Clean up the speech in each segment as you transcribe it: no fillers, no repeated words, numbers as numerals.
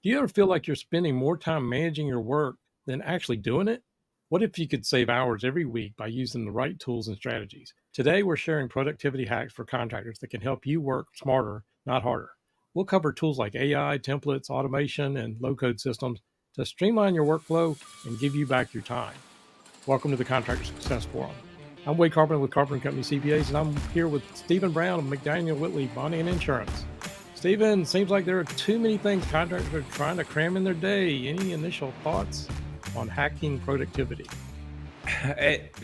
Do you ever feel like you're spending more time managing your work than actually doing it? What if you could save hours every week by using the right tools and strategies? Today, we're sharing productivity hacks for contractors that can help you work smarter, not harder. We'll cover tools like AI, templates, automation, and low code systems to streamline your workflow and give you back your time. Welcome to the Contractor Success Forum. I'm Wade Carpenter with Carpenter and Company CPAs, and I'm here with Stephen Brown of McDaniel Whitley Bonding and Insurance. Stephen, seems like there are too many things contractors are trying to cram in their day. Any initial thoughts on hacking productivity? It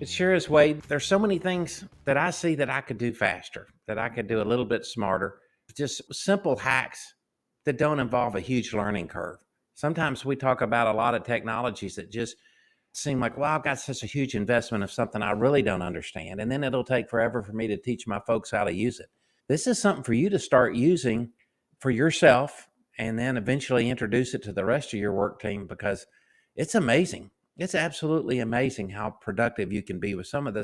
sure is, Wade. There's so many things that I see that I could do faster, that I could do a little bit smarter. Just simple hacks that don't involve a huge learning curve. Sometimes we talk about a lot of technologies that just seem like, well, I've got such a huge investment of something I really don't understand. And then it'll take forever for me to teach my folks how to use it. This is something for you to start using for yourself and then eventually introduce it to the rest of your work team, because it's amazing. It's absolutely amazing how productive you can be with some of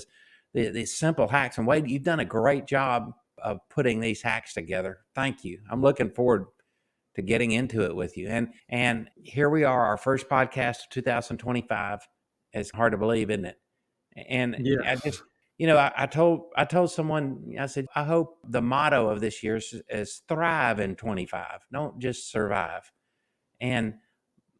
these simple hacks. And Wade, you've done a great job of putting these hacks together. Thank you. I'm looking forward to getting into it with you. And here we are, our first podcast of 2025. It's hard to believe, isn't it? And Yeah. I just, I told someone, I said, I hope the motto of this year is thrive in 25. Don't just survive. And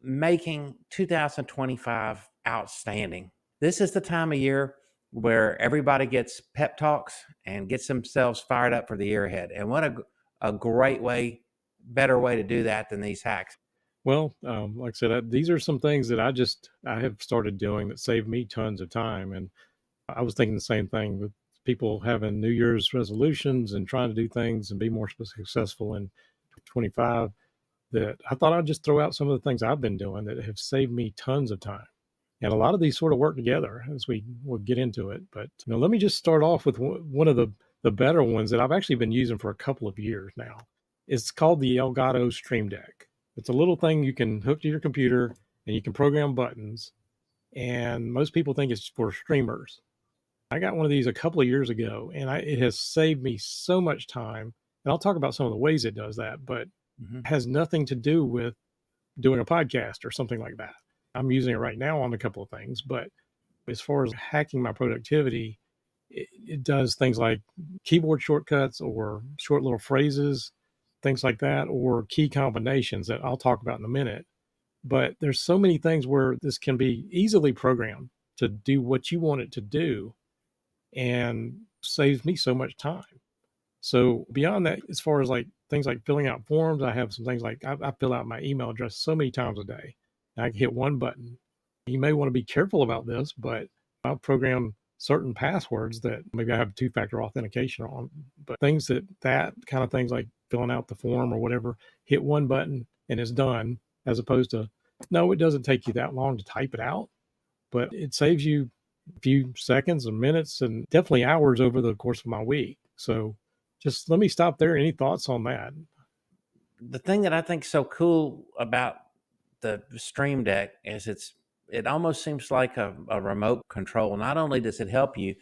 making 2025 outstanding. This is the time of year where everybody gets pep talks and gets themselves fired up for the year ahead. And what a great way, better way to do that than these hacks. Well, like I said, these are some things that I have started doing that save me tons of time. And I was thinking the same thing with people having New Year's resolutions and trying to do things and be more successful in 25, that I thought I'd just throw out some of the things I've been doing that have saved me tons of time. And a lot of these sort of work together as we will get into it. But let me just start off with one of the better ones that I've actually been using for a couple of years now. It's called the Elgato Stream Deck. It's a little thing you can hook to your computer and you can program buttons. And most people think it's for streamers. I got one of these a couple of years ago, and it has saved me so much time. And I'll talk about some of the ways it does that, but it has nothing to do with doing a podcast or something like that. I'm using it right now on a couple of things, but as far as hacking my productivity, it does things like keyboard shortcuts or short little phrases, things like that, or key combinations that I'll talk about in a minute. But there's so many things where this can be easily programmed to do what you want it to do, and saves me so much time. So beyond that, as far as like things like filling out forms, I have some things like I fill out my email address so many times a day. I can hit one button. You may want to be careful about this, but I'll program certain passwords that maybe I have two-factor authentication on. But things that kind of things like filling out the form or whatever, hit one button and it's done, as opposed to, no, it doesn't take you that long to type it out, but it saves you a few seconds or minutes and definitely hours over the course of my week. So just let me stop there. Any thoughts on that? The thing that I think is so cool about the Stream Deck is it almost seems like a remote control. Not only does it help you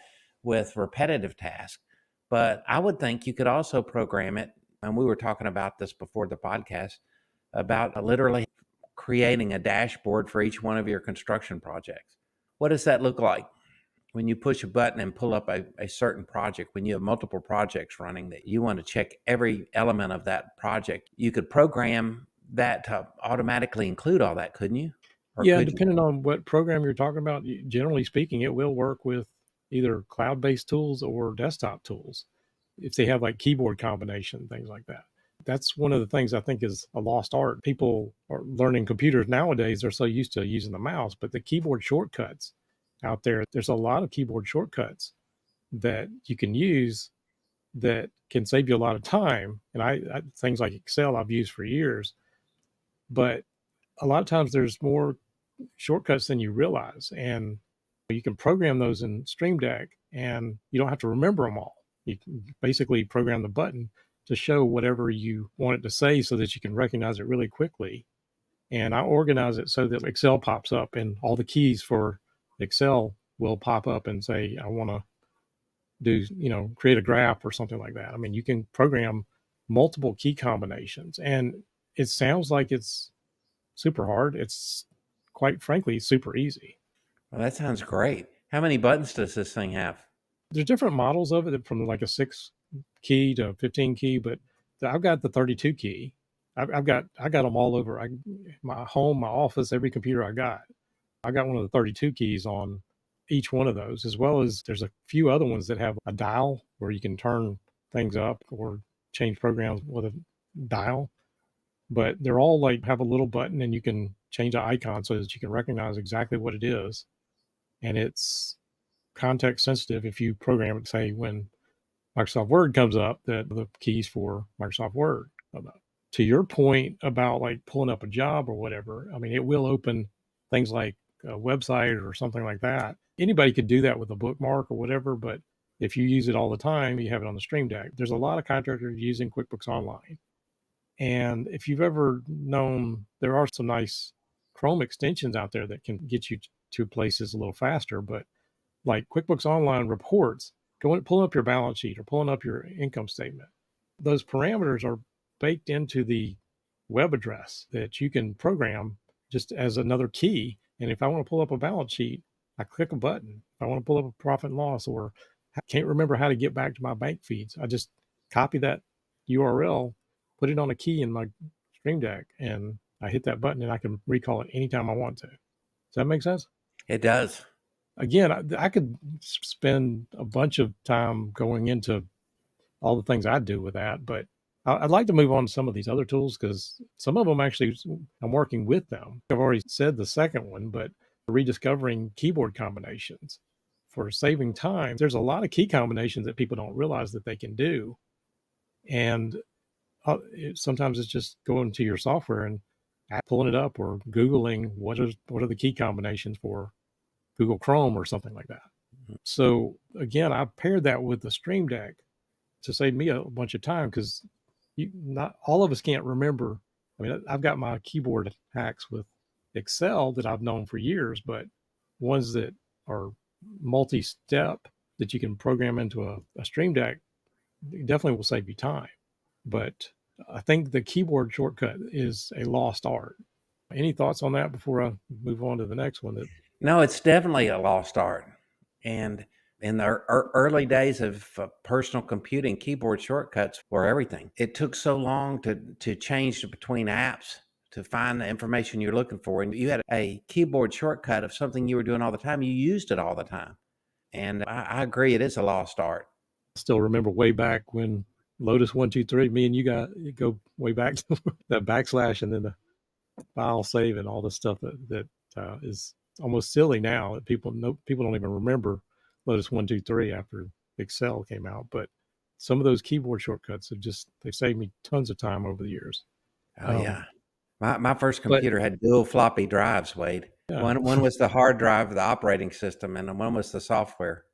with repetitive tasks, but I would think you could also program it. And we were talking about this before the podcast about literally creating a dashboard for each one of your construction projects. What does that look like? When you push a button and pull up a certain project, when you have multiple projects running that you want to check every element of that project, you could program that to automatically include all that, couldn't you? Or yeah, depending on what program you're talking about, generally speaking, it will work with either cloud-based tools or desktop tools if they have like keyboard combination, things like that. That's one of the things I think is a lost art. People are learning computers nowadays. They're so used to using the mouse, but the keyboard shortcuts out there's a lot of keyboard shortcuts that you can use that can save you a lot of time. And I things like Excel I've used for years, but a lot of times there's more shortcuts than you realize, and you can program those in Stream Deck and you don't have to remember them all. You can basically program the button to show whatever you want it to say so that you can recognize it really quickly. And I organize it so that Excel pops up and all the keys for Excel will pop up and say, I want to do, create a graph or something like that. I mean, you can program multiple key combinations, and it sounds like it's super hard. It's quite frankly super easy. Well, that sounds great. How many buttons does this thing have? There's different models of it from like a 6 key to 15 key, but I've got the 32 key. I got them all over. My home, my office, every computer I got. I got one of the 32 keys on each one of those, as well as there's a few other ones that have a dial where you can turn things up or change programs with a dial. But they're all like have a little button and you can change the icon so that you can recognize exactly what it is. And it's context sensitive if you program it, say when Microsoft Word comes up, that the keys for Microsoft Word come up. To your point about like pulling up a job or whatever, I mean, it will open things like a website or something like that. Anybody could do that with a bookmark or whatever, but if you use it all the time, you have it on the Stream Deck. There's a lot of contractors using QuickBooks Online. And if you've ever known, there are some nice Chrome extensions out there that can get you to places a little faster, but like QuickBooks Online reports, pulling up your balance sheet or pulling up your income statement, those parameters are baked into the web address that you can program just as another key. And if I want to pull up a balance sheet, I click a button. If I want to pull up a profit and loss, or I can't remember how to get back to my bank feeds, I just copy that URL, put it on a key in my Stream Deck, and I hit that button and I can recall it anytime I want to. Does that make sense? It does. Again, I could spend a bunch of time going into all the things I do with that, but I'd like to move on to some of these other tools because some of them actually I'm working with them. I've already said the second one, but rediscovering keyboard combinations for saving time. There's a lot of key combinations that people don't realize that they can do. And sometimes it's just going to your software and pulling it up or Googling what are the key combinations for Google Chrome or something like that. So again, I paired that with the Stream Deck to save me a bunch of time because not all of us can't remember. I mean, I've got my keyboard hacks with Excel that I've known for years, but ones that are multi-step that you can program into a Stream Deck definitely will save you time. But I think the keyboard shortcut is a lost art. Any thoughts on that before I move on to the next one? No, it's definitely a lost art. And in the early days of personal computing, keyboard shortcuts were everything. It took so long to change between apps to find the information you're looking for. And you had a keyboard shortcut of something you were doing all the time. You used it all the time. And I agree, it is a lost art. I still remember way back when Lotus 123, me and you go way back to that backslash and then the file save and all the stuff that is almost silly now that people don't even remember Lotus 123 after Excel came out. But some of those keyboard shortcuts they've saved me tons of time over the years. Oh yeah. My first computer had dual floppy drives, Wade. Yeah. One was the hard drive of the operating system, and one was the software.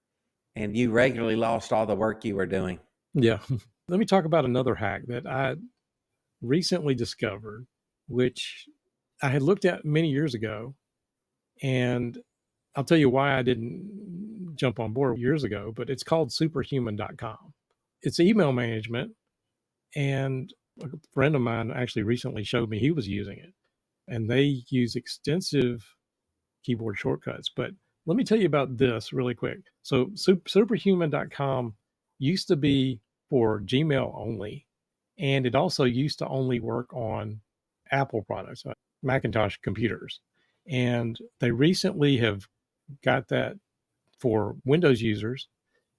And you regularly lost all the work you were doing. Yeah. Let me talk about another hack that I recently discovered, which I had looked at many years ago. And I'll tell you why I didn't jump on board years ago, but it's called superhuman.com. It's email management. And a friend of mine actually recently showed me he was using it. And they use extensive keyboard shortcuts. But let me tell you about this really quick. So superhuman.com used to be for Gmail only. And it also used to only work on Apple products, Macintosh computers. And they recently have got that for Windows users,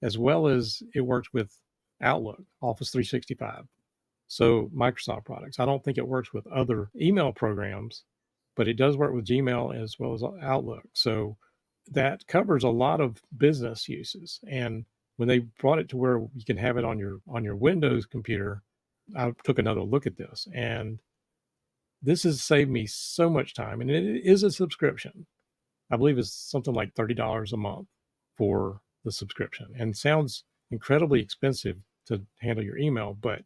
as well as it works with Outlook, Office 365. So Microsoft products. I don't think it works with other email programs, but it does work with Gmail as well as Outlook. So that covers a lot of business uses. And when they brought it to where you can have it on your Windows computer, I took another look at this, and this has saved me so much time. And it is a subscription. I believe it's something like $30 a month for the subscription, and sounds incredibly expensive to handle your email, but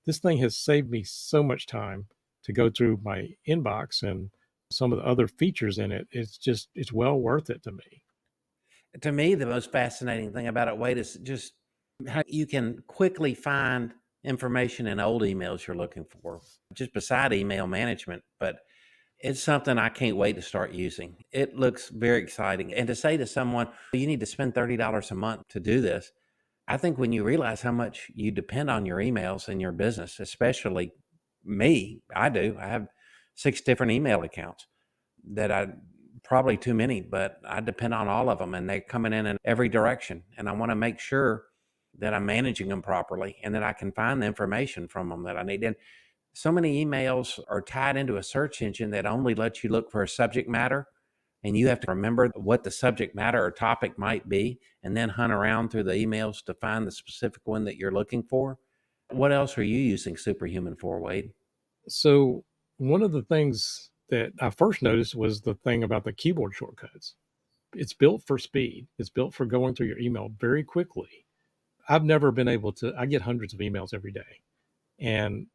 this thing has saved me so much time to go through my inbox and some of the other features in it. It's well worth it to me. To me, the most fascinating thing about it, Wade, is just how you can quickly find information in old emails you're looking for, just beside email management. But it's something I can't wait to start using. It looks very exciting. And to say to someone, you need to spend $30 a month to do this, I think when you realize how much you depend on your emails in your business, especially me, I do. I have 6 different email accounts that I probably too many, but I depend on all of them and they're coming in every direction. And I want to make sure that I'm managing them properly and that I can find the information from them that I need. And so many emails are tied into a search engine that only lets you look for a subject matter. And you have to remember what the subject matter or topic might be and then hunt around through the emails to find the specific one that you're looking for. What else are you using Superhuman for, Wade? So one of the things that I first noticed was the thing about the keyboard shortcuts. It's built for speed. It's built for going through your email very quickly. I've never been able to, I get hundreds of emails every day, and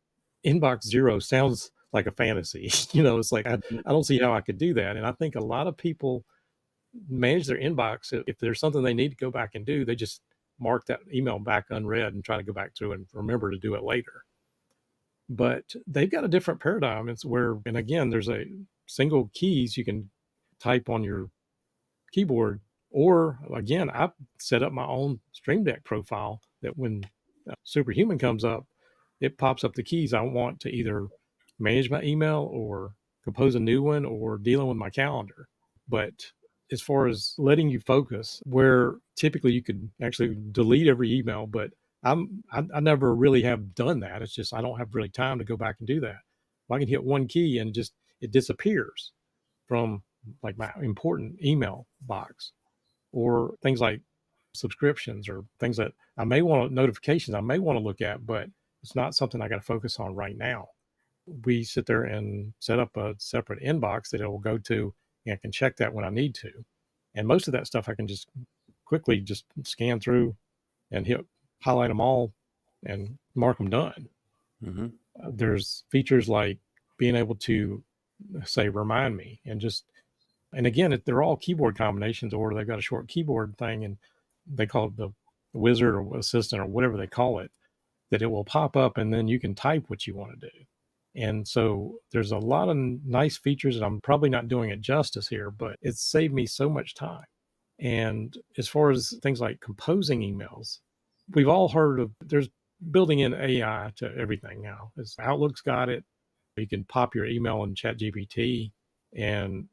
inbox zero sounds like a fantasy. It's like, I don't see how I could do that. And I think a lot of people manage their inbox. If there's something they need to go back and do, they just mark that email back unread and try to go back through and remember to do it later. But they've got a different paradigm. It's where, and again, there's a single keys you can type on your keyboard. Or again, I've set up my own Stream Deck profile that when Superhuman comes up, it pops up the keys I want to either manage my email or compose a new one or dealing with my calendar. But as far as letting you focus, where typically you could actually delete every email, but I never really have done that. It's just I don't have really time to go back and do that. I can hit one key and just it disappears from like my important email box, or things like subscriptions or things that I may want notifications I may want to look at, but it's not something I got to focus on right now. We sit there and set up a separate inbox that it will go to, and I can check that when I need to. And most of that stuff I can just quickly just scan through and highlight them all and mark them done. Mm-hmm. There's features like being able to say remind me, and again, they're all keyboard combinations, or they've got a short keyboard thing and they call it the wizard or assistant or whatever they call it, that it will pop up and then you can type what you want to do. And so there's a lot of nice features, and I'm probably not doing it justice here, but it's saved me so much time. And as far as things like composing emails, we've all heard of there's building in AI to everything now. Outlook's got it. You can pop your email in ChatGPT and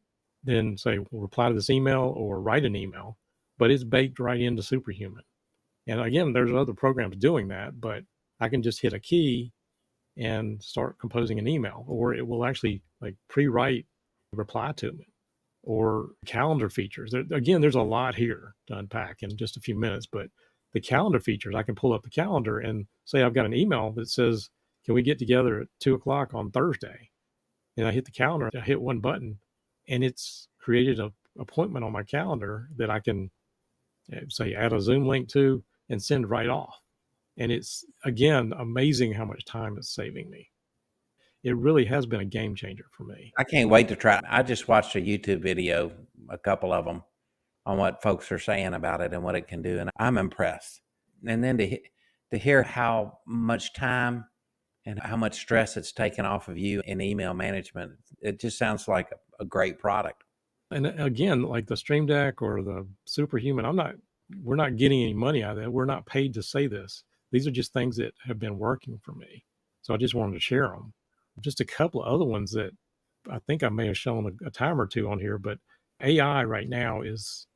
then say, well, reply to this email or write an email, but it's baked right into Superhuman. And again, there's other programs doing that, but I can just hit a key and start composing an email, or it will actually like pre-write reply to me, or calendar features. Again, there's a lot here to unpack in just a few minutes, but the calendar features, I can pull up the calendar and say I've got an email that says, can we get together at 2:00 on Thursday? And I hit the calendar, I hit one button, and it's created an appointment on my calendar that I can say add a Zoom link to and send right off. And it's, again, amazing how much time it's saving me. It really has been a game changer for me. I can't wait to try. I just watched a YouTube video, a couple of them, on what folks are saying about it and what it can do, and I'm impressed. And then to hear how much time and how much stress it's taken off of you in email management, it just sounds like a great product. And again, like the Stream Deck or the Superhuman, we're not getting any money out of that. We're not paid to say this. These are just things that have been working for me. So I just wanted to share them. Just a couple of other ones that I think I may have shown a time or two on here, but AI right now it's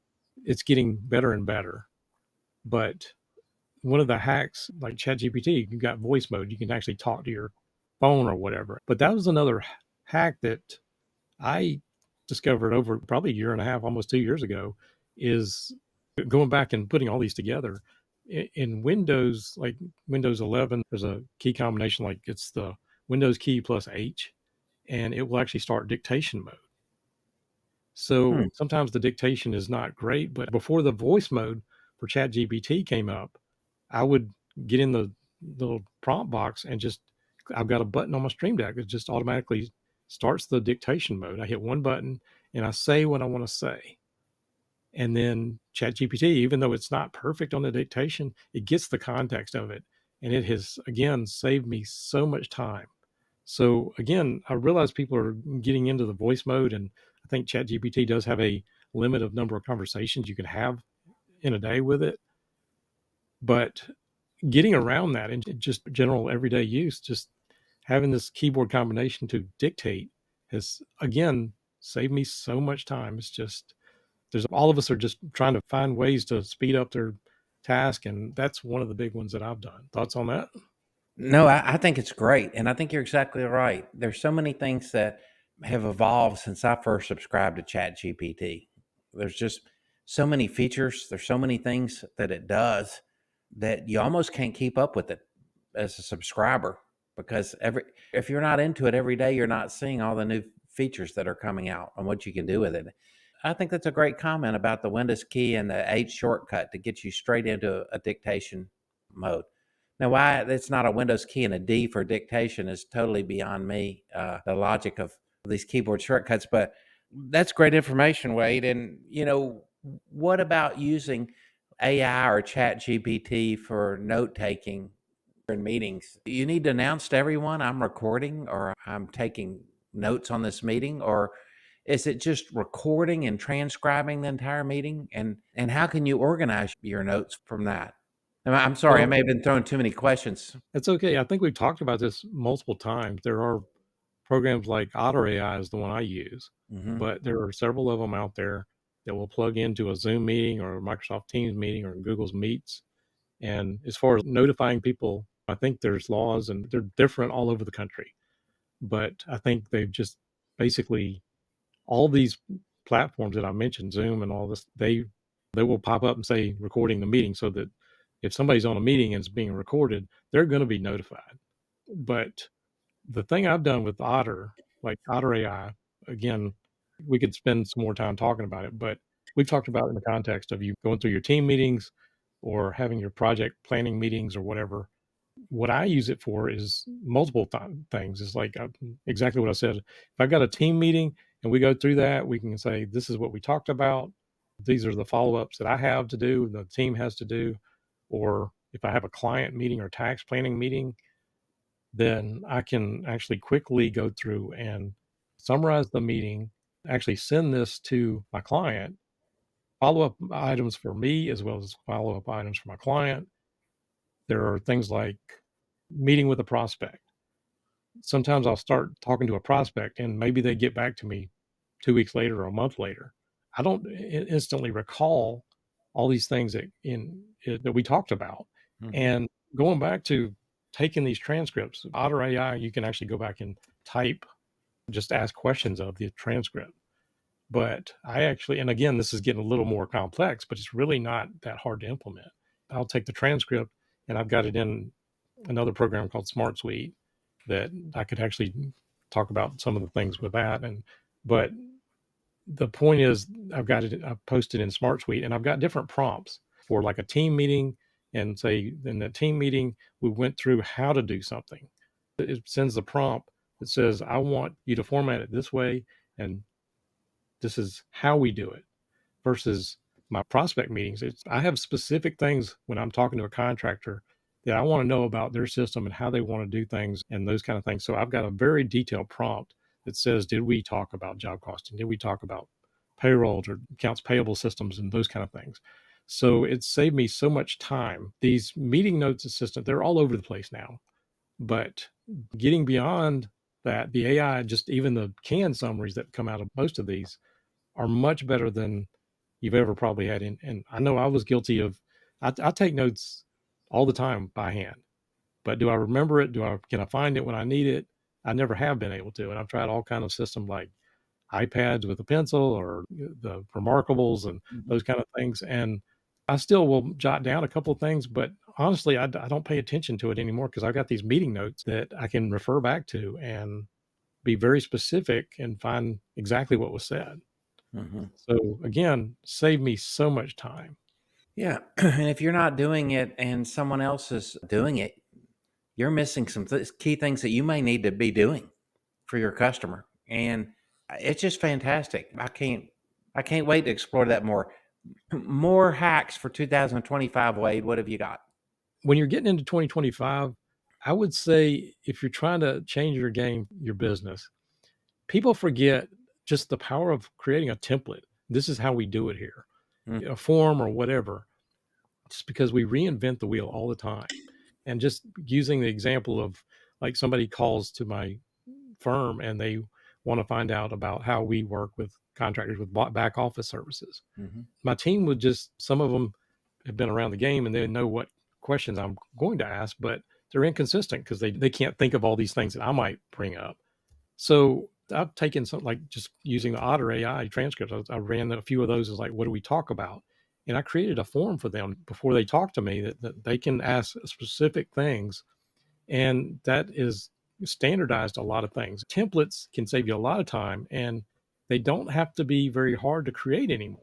getting better and better. But one of the hacks, like ChatGPT, you got voice mode. You can actually talk to your phone or whatever. But that was another hack that I discovered over probably a year and a half, almost 2 years ago, is going back and putting all these together. In Windows, like Windows 11, there's a key combination, like it's the Windows key plus H, and it will actually start dictation mode. So sometimes the dictation is not great, but before the voice mode for ChatGPT came up, I would get in the little prompt box and I've got a button on my Stream Deck that just automatically starts the dictation mode. I hit one button and I say what I want to say. And then ChatGPT, even though it's not perfect on the dictation, it gets the context of it and it has, again, saved me so much time. So again, I realize people are getting into the voice mode, and I think ChatGPT does have a limit of number of conversations you can have in a day with it. But getting around that and just general everyday use, just having this keyboard combination to dictate has, again, saved me so much time. It's just, there's, all of us are just trying to find ways to speed up their task. And that's one of the big ones that I've done. Thoughts on that? No, I think it's great. And I think you're exactly right. There's so many things that have evolved since I first subscribed to ChatGPT. There's just so many features, there's so many things that it does that you almost can't keep up with it as a subscriber, because if you're not into it every day, you're not seeing all the new features that are coming out and what you can do with it. I think that's a great comment about the Windows key and the H shortcut to get you straight into a dictation mode. Now, why it's not a Windows key and a D for dictation is totally beyond me, the logic of these keyboard shortcuts, but that's great information, Wade. And, what about using AI or Chat GPT for note taking in meetings? You need to announce to everyone I'm recording or I'm taking notes on this meeting, or is it just recording and transcribing the entire meeting? And how can you organize your notes from that? I'm sorry, I Well, may have been throwing too many questions. it's okay. I think we've talked about this multiple times. There are programs like Otter AI is the one I use, Hmm. but there are several of them out there that will plug into a Zoom meeting or a Microsoft Teams meeting or Google's Meets. And as far as notifying people, I think there's laws and they're different all over the country. But I think they've just basically, all these platforms that I mentioned, Zoom and all this, they will pop up and say recording the meeting, so that if somebody's on a meeting and it's being recorded, they're going to be notified. But the thing I've done with Otter, like Otter AI, again, we could spend some more time talking about it, but we've talked about it in the context of you going through your team meetings or having your project planning meetings or whatever. What I use it for is multiple things. It's like exactly what I said. If I've got a team meeting and we go through that, we can say, this is what we talked about. These are the follow ups that I have to do, the team has to do. Or if I have a client meeting or tax planning meeting, then I can actually quickly go through and summarize the meeting, actually send this to my client, follow up items for me as well as follow up items for my client. There are things like meeting with a prospect. Sometimes I'll start talking to a prospect and maybe they get back to me 2 weeks later or a month later. I don't instantly recall all these things that we talked about. Hmm. And going back to taking these transcripts, Otter AI, you can actually go back and type, just ask questions of the transcript. But I actually, and again, this is getting a little more complex, but it's really not that hard to implement. I'll take the transcript and I've got it in another program called Smart Suite that I could actually talk about some of the things with that. But the point is, I've posted in Smart Suite and I've got different prompts for like a team meeting. And say in the team meeting, we went through how to do something. It sends the prompt that says, I want you to format it this way. And this is how we do it, versus my prospect meetings. I have specific things when I'm talking to a contractor that I want to know about their system and how they want to do things and those kind of things. So I've got a very detailed prompt that says, did we talk about job costing? Did we talk about payroll or accounts payable systems and those kind of things? So it saved me so much time. These meeting notes assistant, they're all over the place now. But getting beyond that, the AI, just even the canned summaries that come out of most of these are much better than you've ever probably had. And I know I was guilty of, I take notes all the time by hand, but do I remember it? Can I find it when I need it? I never have been able to. And I've tried all kind of systems like iPads with a pencil or the Remarkables and those kind of things. And I still will jot down a couple of things, but honestly, I don't pay attention to it anymore because I've got these meeting notes that I can refer back to and be very specific and find exactly what was said. Hmm. So again, save me so much time. Yeah. And if you're not doing it and someone else is doing it, you're missing some key things that you may need to be doing for your customer. And it's just fantastic. I can't wait to explore that more. More hacks for 2025, Wade. What have you got? when you're getting into 2025, I would say if you're trying to change your game, your business, people forget just the power of creating a template. This is how we do it here, a form or whatever, just because we reinvent the wheel all the time. And just using the example of like somebody calls to my firm and they want to find out about how we work with contractors with back office services. Mm-hmm. My team would just, some of them have been around the game and they know what questions I'm going to ask, but they're inconsistent because they can't think of all these things that I might bring up. So I've taken something like just using the Otter AI transcripts. I ran a few of those as like, what do we talk about? And I created a form for them before they talk to me that they can ask specific things. And that is standardized a lot of things. Templates can save you a lot of time and they don't have to be very hard to create anymore.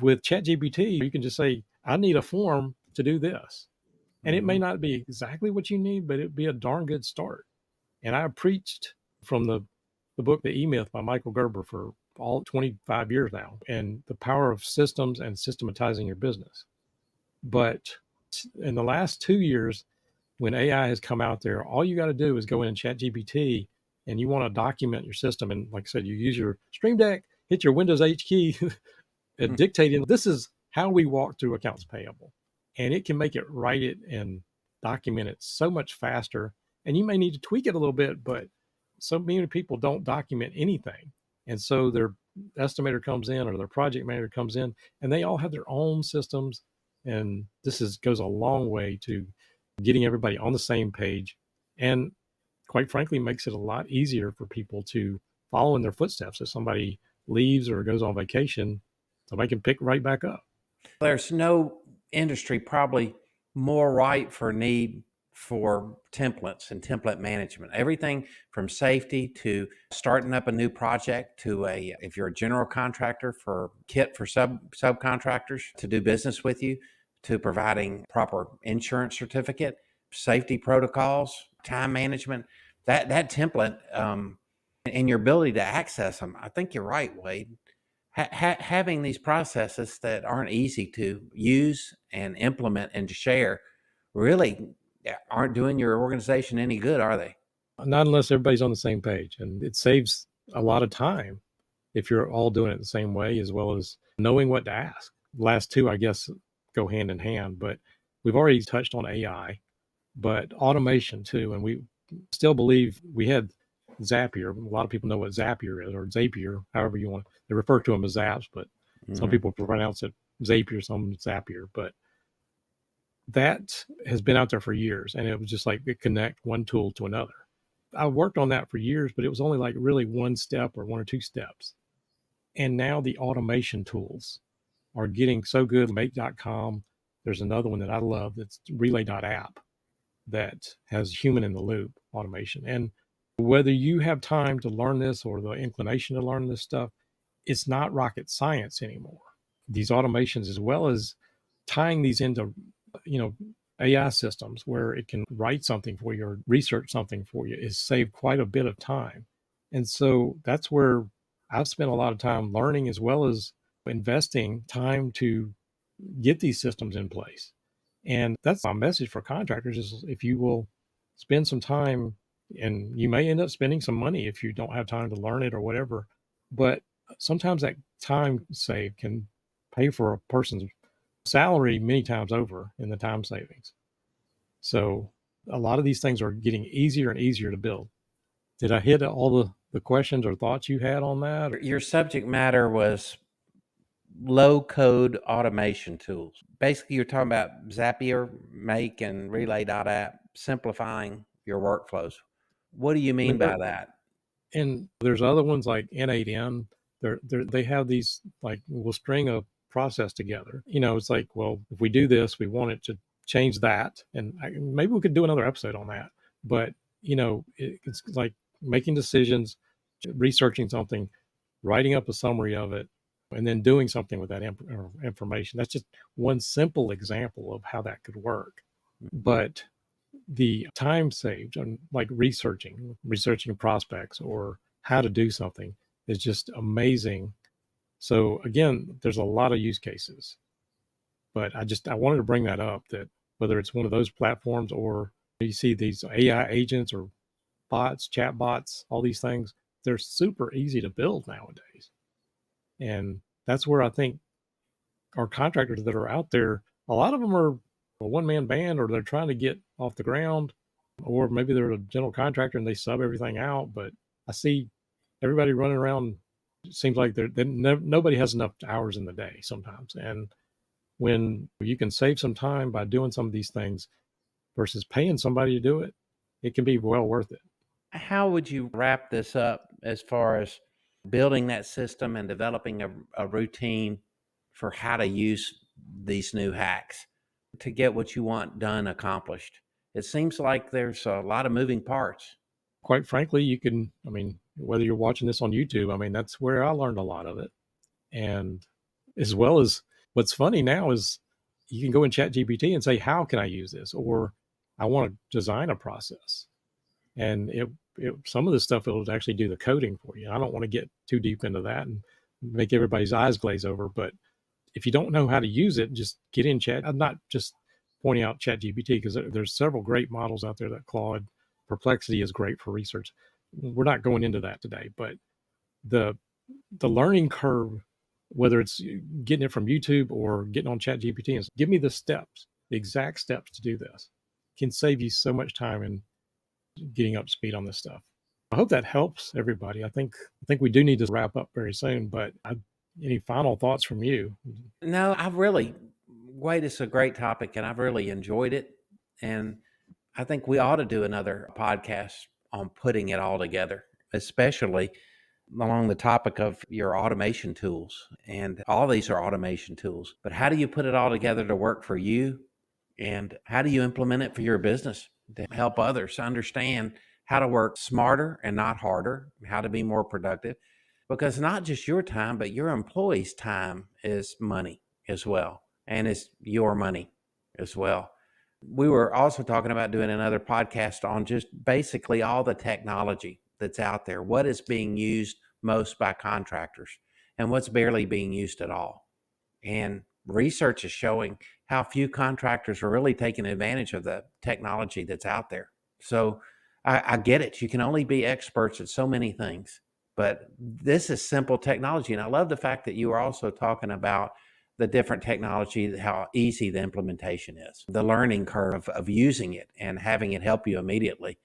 With ChatGPT, you can just say, I need a form to do this. And it may not be exactly what you need, but it'd be a darn good start. And I preached from the book, The E-Myth by Michael Gerber for all 25 years now, and the power of systems and systematizing your business. But in the last 2 years, when AI has come out there, all you got to do is go in and chat GPT and you want to document your system. And like I said, you use your Stream Deck, hit your Windows H key, and dictate this is how we walk through accounts payable. And it can make it write it and document it so much faster. And you may need to tweak it a little bit, but so many people don't document anything. And so their estimator comes in or their project manager comes in and they all have their own systems. And this goes a long way to getting everybody on the same page. And quite frankly, makes it a lot easier for people to follow in their footsteps. If somebody leaves or goes on vacation, somebody can pick right back up. There's no industry probably more ripe for need for templates and template management. Everything from safety to starting up a new project to if you're a general contractor, for kit for subcontractors to do business with you, to providing proper insurance certificate, safety protocols, time management, that template, and your ability to access them. I think you're right, Wade. Having these processes that aren't easy to use and implement and to share really aren't doing your organization any good, are they? Not unless everybody's on the same page. And it saves a lot of time if you're all doing it the same way, as well as knowing what to ask. Last two, I guess, go hand in hand, but we've already touched on AI, but automation too. And we still believe we had Zapier. A lot of people know what Zapier is, or Zapier, however you want. They refer to them as Zaps, but some people pronounce it Zapier, some Zapier. But that has been out there for years, and it was just like connect one tool to another. I worked on that for years, but it was only like really one step or one or two steps. And now the automation tools are getting so good. Make.com. There's another one that I love that's relay.app that has human in the loop automation. And whether you have time to learn this or the inclination to learn this stuff, it's not rocket science anymore. These automations, as well as tying these into, AI systems where it can write something for you or research something for you, is saved quite a bit of time. And so that's where I've spent a lot of time learning, as well as investing time to get these systems in place. And that's my message for contractors is if you will spend some time, and you may end up spending some money if you don't have time to learn it or whatever, but sometimes that time saved can pay for a person's salary many times over in the time savings. So a lot of these things are getting easier and easier to build. Did I hit all the questions or thoughts you had on that? Your subject matter was low code automation tools. Basically, you're talking about Zapier, Make, and Relay.app simplifying your workflows. What do you mean by that? And there's other ones like N8N. They have these, like, we'll string a process together. It's like, well, if we do this, we want it to change that. And maybe we could do another episode on that. But, it's like making decisions, researching something, writing up a summary of it, and then doing something with that information. That's just one simple example of how that could work. But the time saved on like researching prospects or how to do something is just amazing. So again, there's a lot of use cases, but I wanted to bring that up, that whether it's one of those platforms or you see these AI agents or bots, chat bots, all these things, they're super easy to build nowadays. And that's where I think our contractors that are out there, a lot of them are a one-man band, or they're trying to get off the ground, or maybe they're a general contractor and they sub everything out. But I see everybody running around. It seems like nobody has enough hours in the day sometimes. And when you can save some time by doing some of these things versus paying somebody to do it, it can be well worth it. How would you wrap this up as far as building that system and developing a routine for how to use these new hacks to get what you want done accomplished? It seems like there's a lot of moving parts. Quite frankly, you can, I mean, whether you're watching this on YouTube, I mean, that's where I learned a lot of it. And as well as what's funny now is you can go in Chat GPT and say, how can I use this? Or I want to design a process. And some of this stuff, it'll actually do the coding for you. I don't want to get too deep into that and make everybody's eyes glaze over. But if you don't know how to use it, just get in Chat. I'm not just pointing out Chat GPT because there's several great models out there. That Claude, Perplexity is great for research. We're not going into that today, but the learning curve, whether it's getting it from YouTube or getting on Chat GPT and give me the steps, the exact steps to do this, can save you so much time in getting up to speed on this stuff. I hope that helps everybody. I think we do need to wrap up very soon, but any final thoughts from you? No, Wade, it's a great topic and I've really enjoyed it. And I think we ought to do another podcast on putting it all together, especially along the topic of your automation tools. And all these are automation tools, but how do you put it all together to work for you? And how do you implement it for your business to help others understand how to work smarter and not harder, how to be more productive? Because not just your time, but your employees' time is money as well, and it's your money as well. We were also talking about doing another podcast on just basically all the technology that's out there, what is being used most by contractors and what's barely being used at all. And research is showing how few contractors are really taking advantage of the technology that's out there. So I get it. You can only be experts at so many things, but this is simple technology. And I love the fact that you are also talking about the different technology, how easy the implementation is, the learning curve of using it and having it help you immediately.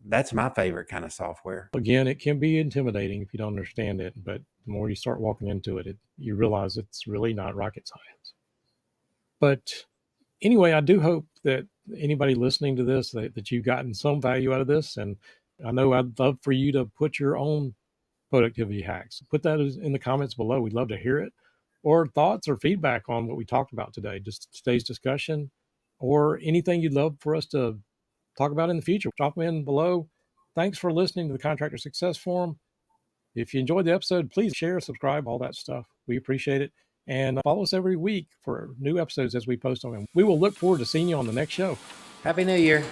That's my favorite kind of software. Again, it can be intimidating if you don't understand it, but the more you start walking into it, you realize it's really not rocket science. But anyway, I do hope that anybody listening to this, that you've gotten some value out of this. And I know I'd love for you to put your own productivity hacks. Put that in the comments below. We'd love to hear it. Or thoughts or feedback on what we talked about today, just today's discussion, or anything you'd love for us to talk about in the future. Drop them in below. Thanks for listening to the Contractor Success Forum. If you enjoyed the episode, please share, subscribe, all that stuff. We appreciate it. And follow us every week for new episodes as we post on them. We will look forward to seeing you on the next show. Happy New Year.